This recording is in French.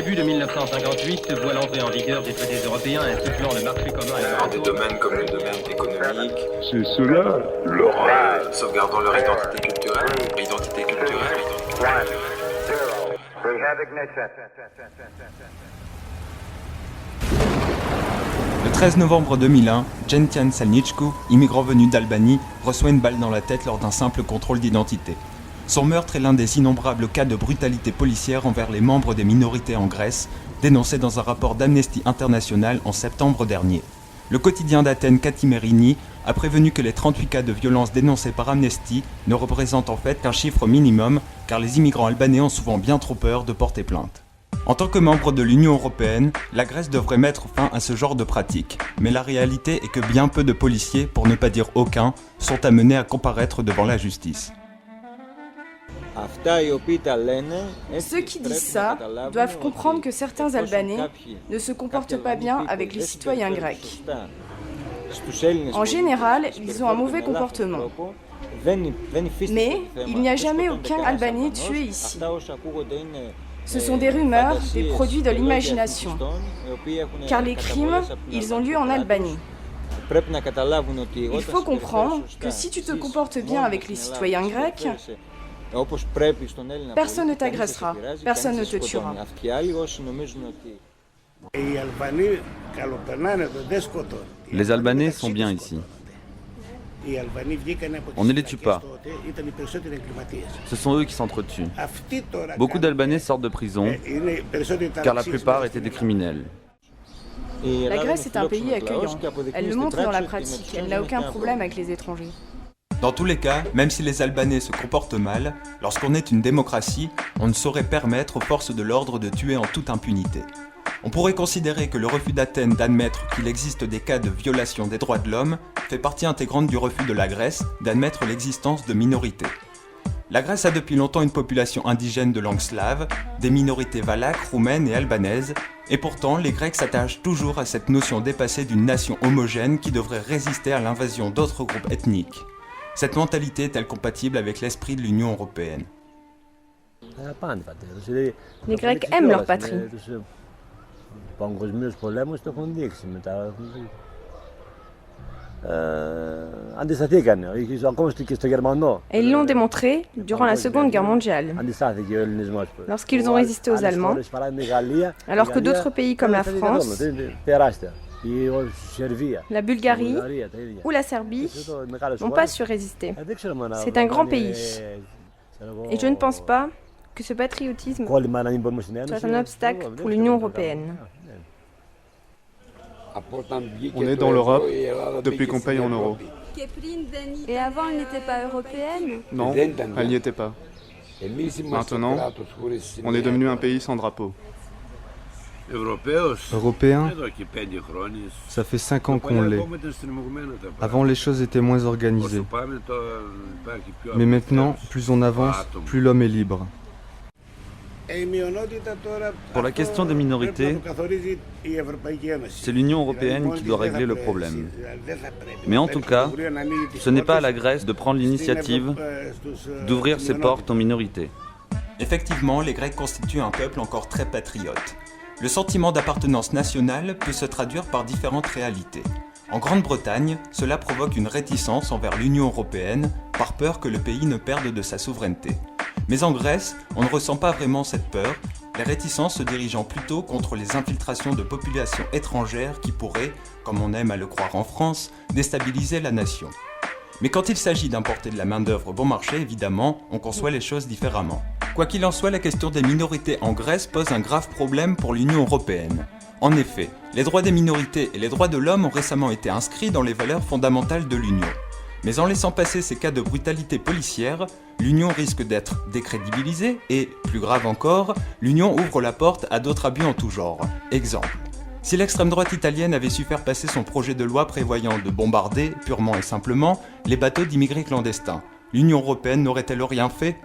début de 1958 voit l'entrée en vigueur des traités européens instituant le marché commun et Dans des domaines comme le domaine économique, C'est cela, le rêve. sauvegardant leur identité culturelle. Le 13 novembre 2001, Gentian Salnicku, immigrant venu d'Albanie, reçoit une balle dans la tête lors d'un simple contrôle d'identité. Son meurtre est l'un des innombrables cas de brutalité policière envers les membres des minorités en Grèce, dénoncé dans un rapport d'Amnesty International en septembre dernier. Le quotidien d'Athènes Kathimerini a prévenu que les 38 cas de violence dénoncés par Amnesty ne représentent en fait qu'un chiffre minimum, car les immigrants albanais ont souvent bien trop peur de porter plainte. En tant que membre de l'Union européenne, la Grèce devrait mettre fin à ce genre de pratiques. Mais la réalité est que bien peu de policiers, pour ne pas dire aucun, sont amenés à comparaître devant la justice. Ceux qui disent ça doivent comprendre que certains Albanais ne se comportent pas bien avec les citoyens grecs. En général, ils ont un mauvais comportement. Mais il n'y a jamais aucun Albanais tué ici. Ce sont des rumeurs, des produits de l'imagination. Car les crimes, ils ont lieu en Albanie. Il faut comprendre que si tu te comportes bien avec les citoyens grecs, personne ne t'agressera, personne ne te tuera. Les Albanais sont bien ici. On ne les tue pas. Ce sont eux qui s'entretuent. Beaucoup d'Albanais sortent de prison, car la plupart étaient des criminels. La Grèce est un pays accueillant. Elle le montre dans la pratique. Elle n'a aucun problème avec les étrangers. Dans tous les cas, même si les Albanais se comportent mal, lorsqu'on est une démocratie, on ne saurait permettre aux forces de l'ordre de tuer en toute impunité. On pourrait considérer que le refus d'Athènes d'admettre qu'il existe des cas de violation des droits de l'homme fait partie intégrante du refus de la Grèce d'admettre l'existence de minorités. La Grèce a depuis longtemps une population indigène de langue slave, des minorités valaques, roumaines et albanaises, et pourtant les Grecs s'attachent toujours à cette notion dépassée d'une nation homogène qui devrait résister à l'invasion d'autres groupes ethniques. Cette mentalité est-elle compatible avec l'esprit de l'Union européenne ? Les Grecs aiment leur patrie. Et ils l'ont démontré durant la Seconde Guerre mondiale, lorsqu'ils ont résisté aux Allemands, alors que d'autres pays comme la France, la Bulgarie ou la Serbie n'ont pas su résister. C'est un grand pays. Et je ne pense pas que ce patriotisme soit un obstacle pour l'Union européenne. On est dans l'Europe depuis qu'on paye en euros. Et avant, elle n'était pas européenne? Non, elle n'y était pas. Maintenant, on est devenu un pays sans drapeau. Européen, ça fait 5 ans qu'on l'est. Avant, les choses étaient moins organisées. Mais maintenant, plus on avance, plus l'homme est libre. Pour la question des minorités, c'est l'Union européenne qui doit régler le problème. Mais en tout cas, ce n'est pas à la Grèce de prendre l'initiative d'ouvrir ses portes aux minorités. Effectivement, les Grecs constituent un peuple encore très patriote. Le sentiment d'appartenance nationale peut se traduire par différentes réalités. En Grande-Bretagne, cela provoque une réticence envers l'Union européenne, par peur que le pays ne perde de sa souveraineté. Mais en Grèce, on ne ressent pas vraiment cette peur, les réticences se dirigeant plutôt contre les infiltrations de populations étrangères qui pourraient, comme on aime à le croire en France, déstabiliser la nation. Mais quand il s'agit d'importer de la main-d'œuvre bon marché, évidemment, on conçoit les choses différemment. Quoi qu'il en soit, la question des minorités en Grèce pose un grave problème pour l'Union européenne. En effet, les droits des minorités et les droits de l'homme ont récemment été inscrits dans les valeurs fondamentales de l'Union. Mais en laissant passer ces cas de brutalité policière, l'Union risque d'être décrédibilisée et, plus grave encore, l'Union ouvre la porte à d'autres abus en tout genre. Exemple. Si l'extrême droite italienne avait su faire passer son projet de loi prévoyant de bombarder, purement et simplement, les bateaux d'immigrés clandestins, l'Union européenne n'aurait-elle rien fait ?